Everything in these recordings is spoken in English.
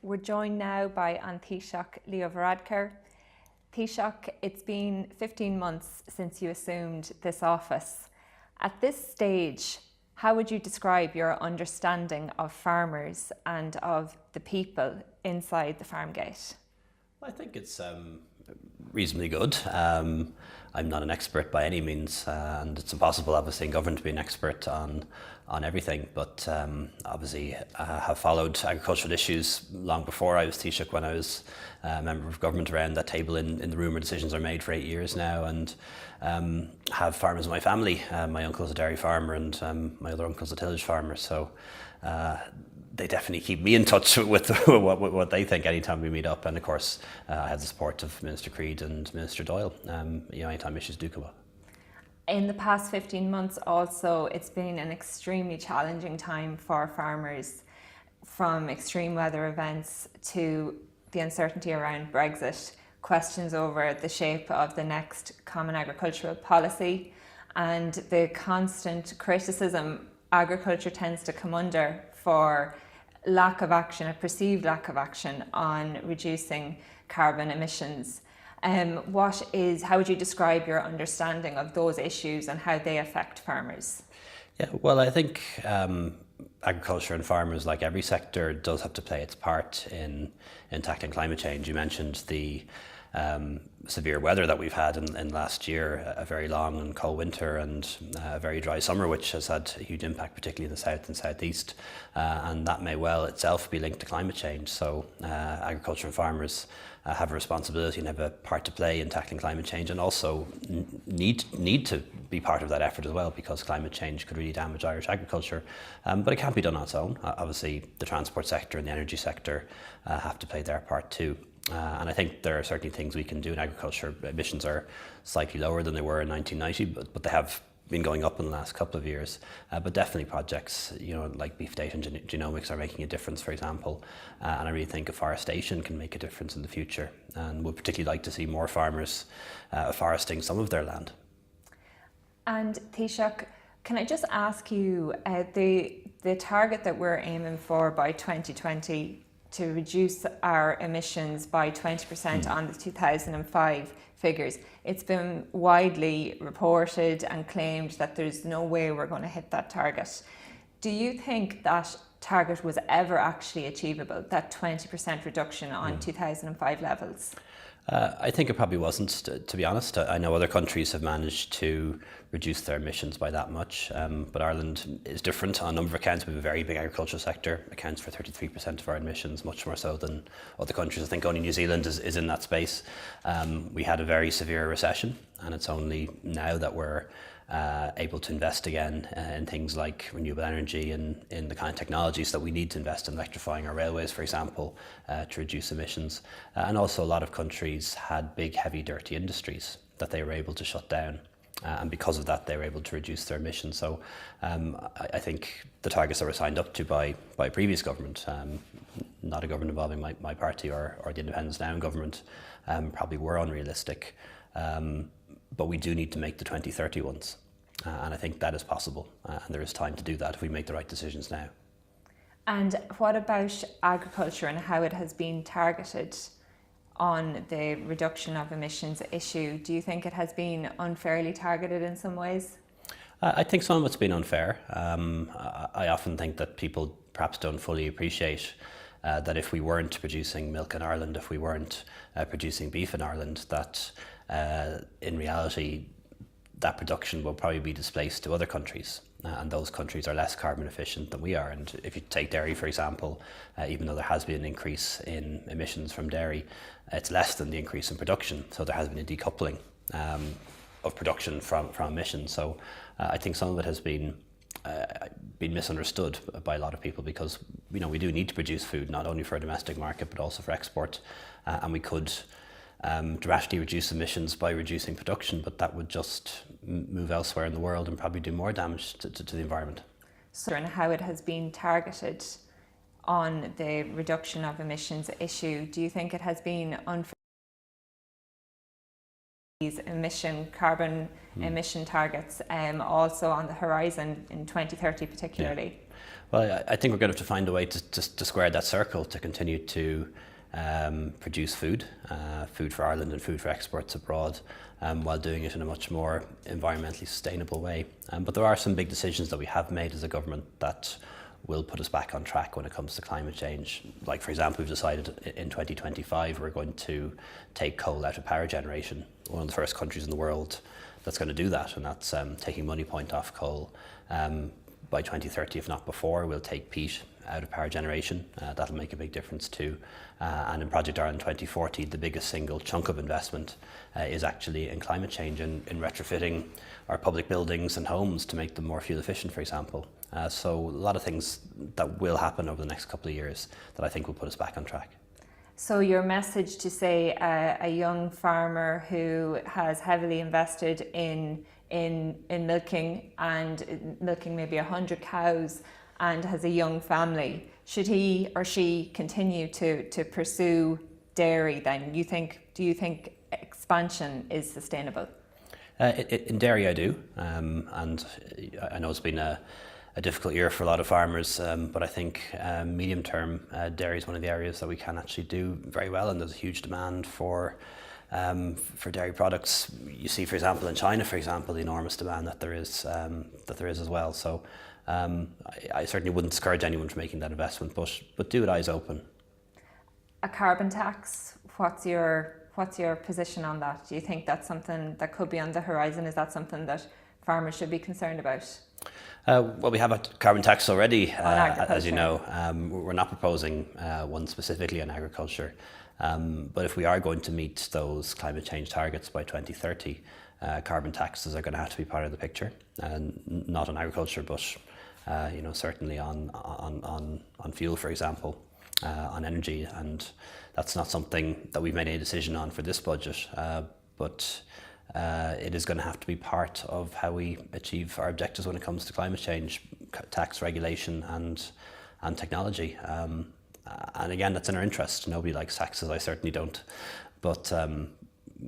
We're joined now by An Taoiseach Leo Varadkar. Taoiseach, it's been 15 months since you assumed this office. At this stage, how would you describe your understanding of farmers and of the people inside the farm gate? I think it's reasonably good. I'm not an expert by any means, and it's impossible, obviously, in government to be an expert on everything. But obviously, have followed agricultural issues long before I was Taoiseach, when I was a member of government around that table in the room where decisions are made for 8 years now, and have farmers in my family. My uncle's a dairy farmer, and my other uncle's a tillage farmer. So. They definitely keep me in touch with what they think anytime we meet up, and of course I have the support of Minister Creed and Minister Doyle anytime issues do come up. In the past 15 months also, it's been an extremely challenging time for farmers, from extreme weather events to the uncertainty around Brexit, questions over the shape of the next Common Agricultural Policy, and the constant criticism agriculture tends to come under for lack of action, a perceived lack of action on reducing carbon emissions. How would you describe your understanding of those issues and how they affect farmers? Yeah, well, I think agriculture and farmers, like every sector, does have to play its part in tackling climate change. You mentioned the severe weather that we've had in last year, a very long and cold winter and a very dry summer, which has had a huge impact, particularly in the south and southeast, and that may well itself be linked to climate change. So agriculture and farmers have a responsibility and have a part to play in tackling climate change, and also need to be part of that effort as well, because climate change could really damage Irish agriculture, but it can't be done on its own. Obviously the transport sector and the energy sector have to play their part too. And I think there are certainly things we can do in agriculture. Emissions are slightly lower than they were in 1990, but they have been going up in the last couple of years. But definitely projects, like beef data and genomics are making a difference, for example. And I really think afforestation can make a difference in the future. And would particularly like to see more farmers afforesting some of their land. And Taoiseach, can I just ask you, the target that we're aiming for by 2020 to reduce our emissions by 20% on the 2005 figures. It's been widely reported and claimed that there's no way we're going to hit that target. Do you think that target was ever actually achievable, that 20% reduction on 2005 levels? I think it probably wasn't, to be honest. I know other countries have managed to reduce their emissions by that much, but Ireland is different on a number of accounts. We have a very big agricultural sector, accounts for 33% of our emissions, much more so than other countries. I think only New Zealand is in that space. We had a very severe recession, and it's only now that we're able to invest again in things like renewable energy and in the kind of technologies that we need to invest in, electrifying our railways, for example, to reduce emissions. And also a lot of countries had big, heavy, dirty industries that they were able to shut down. And because of that, they were able to reduce their emissions. So I think the targets that were signed up to by previous government, not a government involving my party or the Independence Now government, probably were unrealistic. But we do need to make the 2030 ones. And I think that is possible. And there is time to do that if we make the right decisions now. And what about agriculture and how it has been targeted on the reduction of emissions issue? Do you think it has been unfairly targeted in some ways? I think some of it's been unfair. I often think that people perhaps don't fully appreciate that if we weren't producing milk in Ireland, if we weren't producing beef in Ireland, that in reality that production will probably be displaced to other countries, and those countries are less carbon efficient than we are. And if you take dairy, for example, even though there has been an increase in emissions from dairy, it's less than the increase in production. So there has been a decoupling of production from emissions. So I think some of it has been misunderstood by a lot of people, because we do need to produce food not only for a domestic market but also for export, and we could dramatically reduce emissions by reducing production, but that would just move elsewhere in the world and probably do more damage to the environment. So, and how it has been targeted on the reduction of emissions issue, do you think it has been unfair? These carbon emission targets also on the horizon in 2030 particularly? Yeah. Well, I think we're going to have to find a way to square that circle, to continue to produce food for Ireland and food for exports abroad, while doing it in a much more environmentally sustainable way. But there are some big decisions that we have made as a government that will put us back on track when it comes to climate change. Like, for example, we've decided in 2025 we're going to take coal out of power generation. One of the first countries in the world that's going to do that, and that's taking money point off coal. By 2030, if not before, we'll take peat out of power generation. That'll make a big difference too. And in Project Ireland 2040, the biggest single chunk of investment is actually in climate change and in retrofitting our public buildings and homes to make them more fuel efficient, for example. So a lot of things that will happen over the next couple of years that I think will put us back on track. So your message to, say, a young farmer who has heavily invested in milking and milking maybe 100 cows and has a young family, should he or she continue to pursue dairy then? Do you think expansion is sustainable? In dairy I do, and I know it's been a difficult year for a lot of farmers, but I think medium term dairy is one of the areas that we can actually do very well, and there's a huge demand for dairy products. You see, for example, in China, for example, the enormous demand that there is as well. So I certainly wouldn't discourage anyone from making that investment, but do it eyes open. A carbon tax, what's your position on that? Do you think that's something that could be on the horizon? Is that something that farmers should be concerned about? Well, we have a carbon tax already, agriculture, as you know. We're not proposing one specifically on agriculture, but if we are going to meet those climate change targets by 2030, carbon taxes are going to have to be part of the picture, and not on agriculture, but certainly on fuel, for example, on energy, and that's not something that we've made any decision on for this budget, but it is going to have to be part of how we achieve our objectives when it comes to climate change, tax regulation and technology. And again, that's in our interest. Nobody likes taxes, I certainly don't. But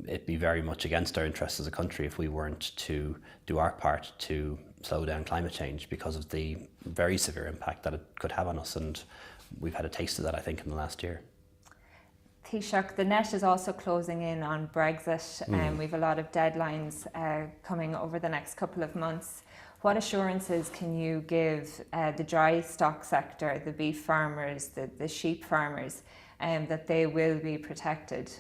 it'd be very much against our interests as a country if we weren't to do our part to slow down climate change, because of the very severe impact that it could have on us. And we've had a taste of that, I think, in the last year. Taoiseach, the net is also closing in on Brexit, and we've a lot of deadlines coming over the next couple of months. What assurances can you give the dry stock sector, the beef farmers, the sheep farmers, that they will be protected?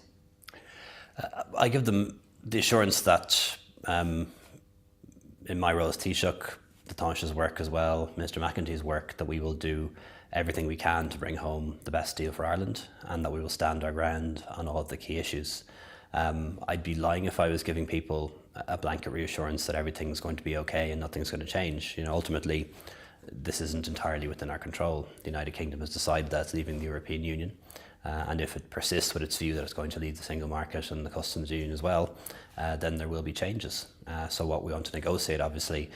I give them the assurance that in my role as Taoiseach, the Taoiseach's work as well, Minister McEnteen's work, that we will do everything we can to bring home the best deal for Ireland, and that we will stand our ground on all of the key issues. I'd be lying if I was giving people a blanket reassurance that everything's going to be okay and nothing's going to change. Ultimately, this isn't entirely within our control. The United Kingdom has decided that it's leaving the European Union, and if it persists with its view that it's going to leave the single market and the customs union as well, then there will be changes. So what we want to negotiate, obviously,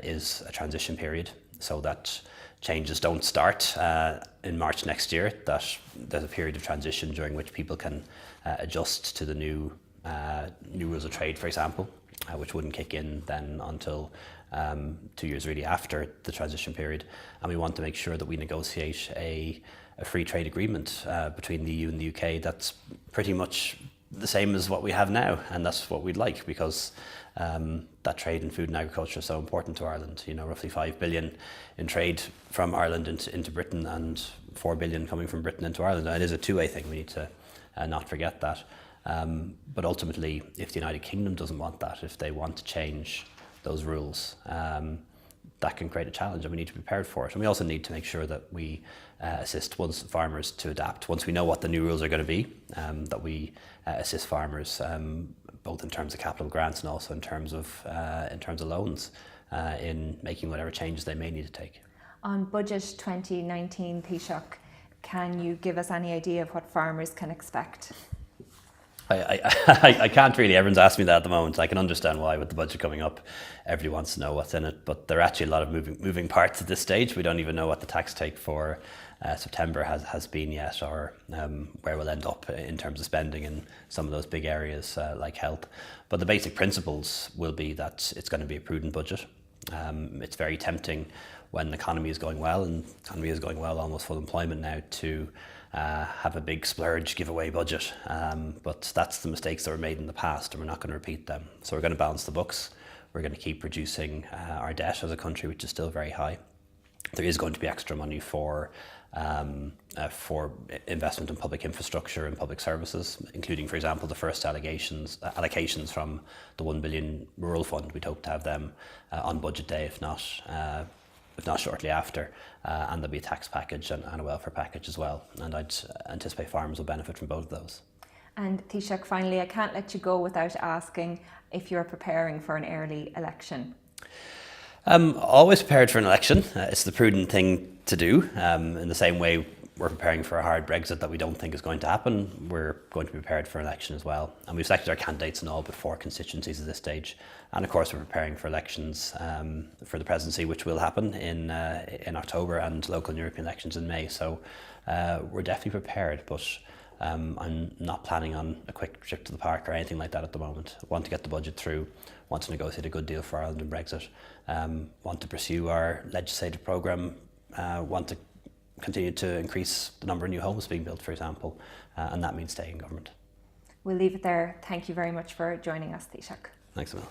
is a transition period, so that changes don't start in March next year, that there's a period of transition during which people can adjust to the new rules of trade, for example, which wouldn't kick in then until 2 years really after the transition period. And we want to make sure that we negotiate a free trade agreement between the EU and the UK that's pretty much the same as what we have now, and that's what we'd like, because that trade in food and agriculture is so important to Ireland. Roughly 5 billion in trade from Ireland into Britain, and 4 billion coming from Britain into Ireland. And it is a two-way thing. We need to not forget that. But ultimately, if the United Kingdom doesn't want that, if they want to change those rules, that can create a challenge, and we need to be prepared for it. And we also need to make sure that we assist farmers to adapt. Once we know what the new rules are going to be, that we assist farmers both in terms of capital grants and also in terms of loans in making whatever changes they may need to take. On budget 2019, Taoiseach, can you give us any idea of what farmers can expect? I can't really. Everyone's asked me that at the moment. I can understand why, with the budget coming up, everybody wants to know what's in it. But there are actually a lot of moving parts at this stage. We don't even know what the tax take for September has been yet, or where we'll end up in terms of spending in some of those big areas like health. But the basic principles will be that it's going to be a prudent budget. It's very tempting when the economy is going well, and the economy is going well, almost full employment now, to have a big splurge giveaway budget. But that's the mistakes that were made in the past, and we're not going to repeat them. So we're going to balance the books. We're going to keep reducing our debt as a country, which is still very high. There is going to be extra money for investment in public infrastructure and public services, including, for example, the first allocations from the 1 billion rural fund. We'd hope to have them on budget day, if not shortly after, and there'll be a tax package and a welfare package as well. And I'd anticipate farmers will benefit from both of those. And Taoiseach, finally, I can't let you go without asking if you're preparing for an early election. Always prepared for an election. It's the prudent thing to do. In the same way we're preparing for a hard Brexit that we don't think is going to happen, we're going to be prepared for an election as well. And we've selected our candidates in all but 4 constituencies at this stage. And of course we're preparing for elections for the presidency, which will happen in October, and local and European elections in May. So we're definitely prepared, but I'm not planning on a quick trip to the park or anything like that at the moment. I want to get the budget through, want to negotiate a good deal for Ireland and Brexit, want to pursue our legislative programme, want to continue to increase the number of new homes being built, for example, and that means staying in government. We'll leave it there. Thank you very much for joining us, Taoiseach. Thanks, Emil.